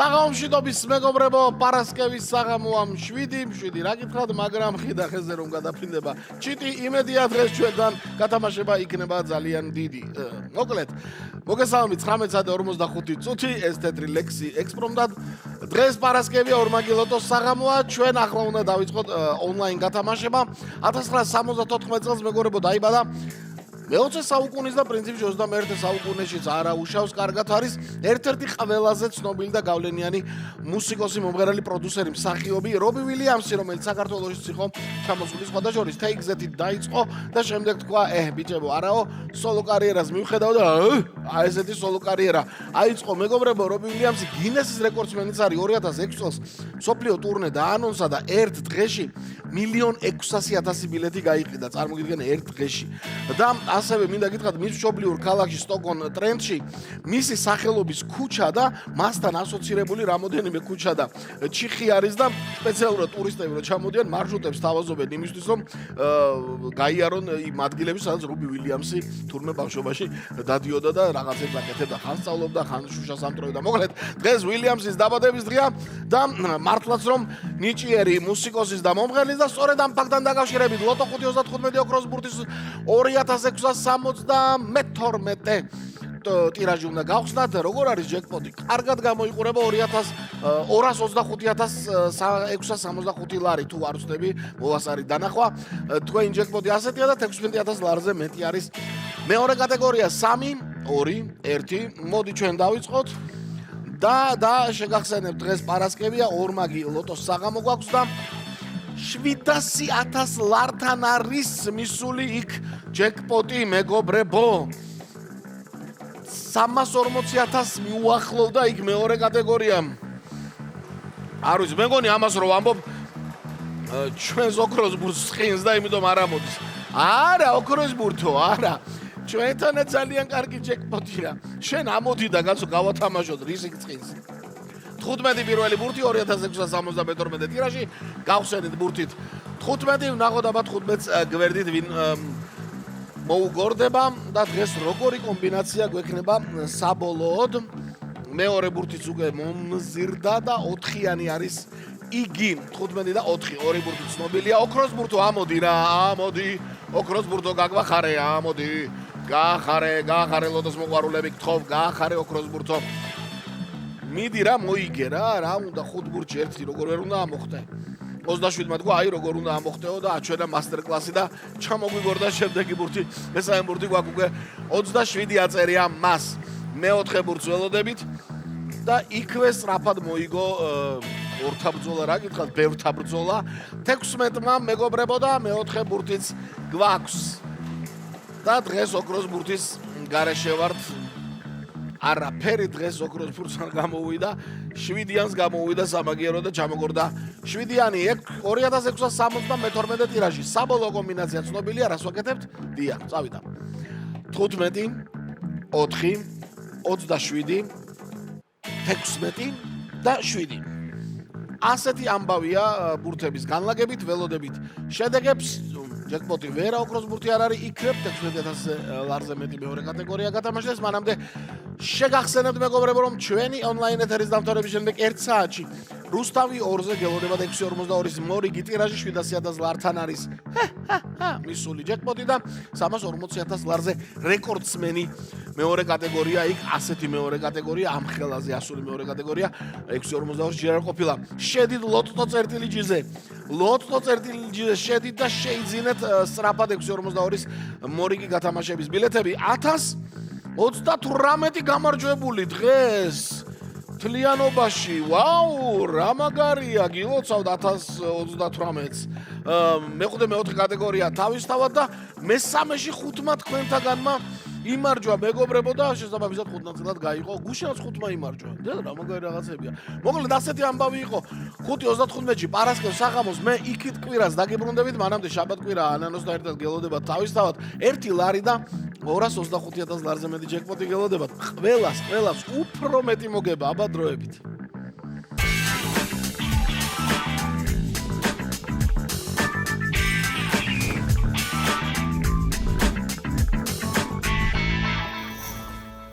საღამომშვიდობის მეგობრებო, პარასკევის საღამოა 7 რა გითხრათ, მაგრამ ხიდა ხეზე რომ გადაფრინდება ჩიტი, იმედია დღეს ჩვენთან გათამაშება იქნება ძალიან დიდი. მოკლედ, მოგესალმებით 19:45 წუთი, ეს თეთრი ლექსი ექსპრომდად. დღეს პარასკევია ორმაგი ლოტოს საღამოა, ჩვენ ახლა უნდა დავიწყოთ ონლაინ გათამაშება. 1974 წელს მეგობრებო დაიბადა. მე-20 საუკუნის და პრინციპში 21 საუკუნეშიც არა უშავს, კარგად არის ერთ-ერთი ყველაზე ცნობილი და გავლენიანი მუსიკოსი, მომღერალი, პროდიუსერი, მსახიობი რობი ვილიამსი, რომელიც საქართველოში იყო ჩამოსული სხვადასხვა თეიქზეთით დაიწყო და შემდეგ თქვა, ბიჭებო, არაო, სოლო კარიერას მივხედავ და ესეთი სოლო კარიერა აიწყო. მეგობრებო, რობი ვილიამსი გინესის რეკორდსმენიც არის 2006 წელს მსოფლიო ტურნე დაანონსა და ერთ დღეში 1,600,000 ბილეთი გაიყიდა, წარმოგიდგენ ერთ დღეში. და ასევე მინდა გითხრათ, მის მშობლიურ ქალაქში სტოკჰოლმში მისი სახელობის ქუჩა და მასთან ასოცირებული რამოდენიმე ქუჩა და ჩიხი არის და სპეციალურად ტურისტები რო ჩამოდიან, მარშრუტებს თავაზობენ იმისთვის, რომ გაიარონ იმ ადგილებში, სადაც რობი ვილიამსი თურმე ბავშვობაში დადიოდა და რაღაცებს აკეთებდა, ხან სწავლობდა, ხან შუშას ამტრევდა. მოკლედ, დღეს ვილიამსის დაბადების დღეა და მართლაც რომ ნიჭიერი მუსიკოსის და მომღერლის და სწორედ ამ ფაქტთან დაკავშირებით ლოტო 535 ოქროს ბურთის 2612 ტირაჟი უნდა გავხსნათ. როგორ არის ჯეკპოტი? კარგად გამოიყურება 225,665 ლარი, თუ არ ვცდები, მოვასარი დანახვა. თქვენი ჯეკპოტი ასეთია და 16,000 ლარზე მეტი არის. მეორე კატეგორია 3, 2, 1. მოდი ჩვენ დავიწყოთ და შეგახსენებთ, დღეს პარასკევია, ორმაგი ლოტოს საღამო გვაქვს და 700,000 ლართან არის მისული იქ ჯეკპოტი, მეგობრებო. 340,000 მიუახლოვდა იქ მეორე კატეგორიამ. არ ვიცი, მეგონი ამას რო ვამბობ, ჩვენს ოქროს ბურთს ხინს და იმიტომ არ ამოდის. არა, ოქროს ბურთო, არა. ჩვენთანაც ძალიან კარგი ჯეკპოტი რა. შენ ამოდი და კაცო გავათამაშოთ რისკ წინს. 15 პირველი ბურთი 2672 ტირაჟი, გავხსენით ბურთით 15, ვნახოთ აბა 15-ს გვერდით ვინ მოუგორდება და დღეს როგორი კომბინაცია გვექნება საბოლოოდ. მეორე ბურთიც უკვე მომზირდა და 4-იანი არის იგი, 15 და 4, ორი ბურთი ცნობილია. ოქროს ბურთო, ამოდი რა, ამოდი. ოქროს ბურთო გაგვახარე, ამოდი. გაახარე ლოტოს მოყვარულები, გთხოვ, გაახარე ოქროს ბურთო. მიდი რა, მოიგე რა უნდა 5 ბურთში ერთი როგორ ვერ უნდა ამოხდე. 27-მა თქვა, აი როგორ უნდა ამოხდეო და აჩვენა მასტერ კლასი და ჩამოგვიგორდა შემდეგი ბურთი. მესამე ბურთი გვაქვს უკვე 27 აწერია მას. მეოთხე ბურთს ველოდებით და იქვე სწრაფად მოიგო ორთაბრძოლა, რა გითხრათ, ბევრთაბრძოლა. 16-მა მეგობრებო და მეოთხე ბურთიც გვაქვს. და დღეს ოქროს ბურთის გარეშე ვართ. არაფერი დღეს ოქროს ბურთს არ გამოვიდა, 7-იანს გამოვიდა სამაგიერო და ჩამოგორდა 7-იანი 2672 ტირაჟი. საბოლოო კომბინაცია ცნობილია, რას ვაკეთებთ? დიახ, წავიდა. 15, 4, 27, 16 და 7. ასეთი ამბავია ბურთების განლაგებით, ველოდებით შედეგებს. ჯეკპოტი ვერა ოქროს ბურთი არ არის, იქნებ 16,000 ლარზე მეტი მეორე კატეგორია გათამაშდეს. მანამდე შეგახსენებთ მეგობრებო, რომ ჩვენი ონლაინ ეთერის დამთავრების შემდეგ 1 საათში რუსთავი 2-ზე გელოდება 642-ის მორიგი ტირაჟი 700,000 ლართან არის მისული ჯეკპოტი და 340,000 ლარზე რეკორდსმენი მეორე კატეგორია იქ, ასეთი მეორე კატეგორია, ამ ხელაზე ასული მეორე კატეგორია 642 ჯერ არ ყოფილა. შედით ლოტო წერტილიჯიზე. ლოტო წერტილიჯიზე შედით და შეიძინეთ სწრაფად 642-ის მორიგი გათამაშების ბილეთები. 1038 გამარჯვებული დღეს თლიანობაში. ვაუ, რა მაგარია, გილოცავთ 1038-ს. მეხუთე მეოთხე კატეგორია თავისთავად და მესამეში 5-მა თქვენთაგანმა იმარჯვა მეგობრებო და შესაბამისად 5 ნაწილად გაიყო. გუშინაც 5-მა იმარჯვა. რა მაგარი რაღაცებია. მოკლედ ასეთი ამბავი იყო 5:35-ში პარასკევს საღამოს მე იქით კვირას დაგიბრუნდებით, მანამდე შაბათ-კვირა ანანოსთან ერთად გელოდებათ თავისთავად 1 ლარი და 225,000 ლარზე მეტი ჯეკპოტი გელოდებათ. ყველას უფრო მეტი მოგება, აბა დროებით.